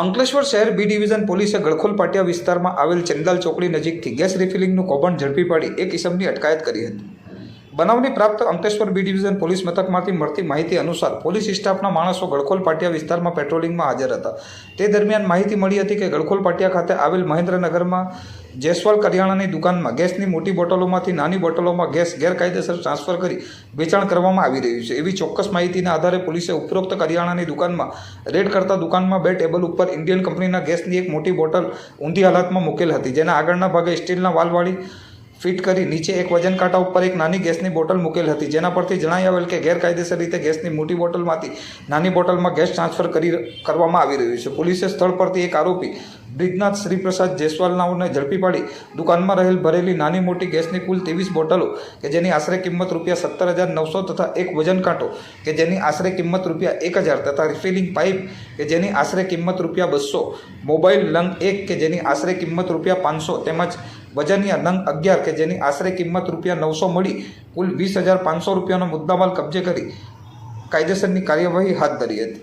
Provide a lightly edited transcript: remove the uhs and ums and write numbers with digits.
અંકલેશ્વર શહેર B division પોલીસે ગળખોલ પાટિયા વિસ્તારમાં આવેલ ચંદાલ ચોકડી નજીકથી ગેસ રિફિલિંગનું કૌભાંડ ઝડપી પાડી એક ઇસમની અટકાયત કરી હતી. બનાવની પ્રાપ્ત અંકલેશ્વર બી ડિવિઝન પોલીસ મથકમાંથી મળતી માહિતી અનુસાર પોલીસ સ્ટાફના માણસો ગળખોલ પાટિયા વિસ્તારમાં પેટ્રોલિંગમાં હાજર હતા. તે દરમિયાન માહિતી મળી હતી કે ગળખોલ પાટિયા ખાતે આવેલ મહેન્દ્રનગરમાં જયસ્વાલ કરિયાણાની દુકાનમાં ગેસની મોટી બોટલોમાંથી નાની બોટલોમાં ગેસ ગેરકાયદેસર ટ્રાન્સફર કરી વેચાણ કરવામાં આવી રહ્યું છે. એવી ચોક્કસ માહિતીના આધારે પોલીસે ઉપરોક્ત કરિયાણાની દુકાનમાં રેડ કરતા દુકાનમાં 2 ટેબલ ઉપર ઇન્ડિયન કંપનીના ગેસની એક મોટી બોટલ ઊંધી હાલતમાં મૂકેલ હતી, જેના આગળના ભાગે સ્ટીલના વાલવાળી ફિટ કરી નીચે એક વજન કાંટા ઉપર એક નાની ગેસની બોટલ મૂકેલ હતી, જેના પરથી જણાઈ આવેલ કે ગેરકાયદેસર રીતે ગેસની મોટી બોટલમાંથી નાની બોટલમાં ગેસ ટ્રાન્સફર કરવામાં આવી રહ્યું છે. પોલીસે સ્થળ પરથી એક આરોપી બ્રિજનાથ શ્રીપ્રસાદ જયસ્વાલનાઓને ઝડપી પાડી દુકાનમાં રહેલ ભરેલી નાની મોટી ગેસની કુલ 23 બોટલો કે જેની આશરે કિંમત ₹17,900 તથા એક વજન કાંટો કે જેની આશરે કિંમત ₹1,000 તથા રિફિલિંગ પાઇપ કે જેની આશરે કિંમત ₹200, મોબાઈલ નંગ 1 કે જેની આશરે કિંમત ₹500 તેમજ વજનિયા નંગ 11 કે જેની આશરે કિંમત ₹900 મળી કુલ ₹20,500નો મુદ્દામાલ કબજે કરી કાયદેસરની કાર્યવાહી હાથ ધરી હતી.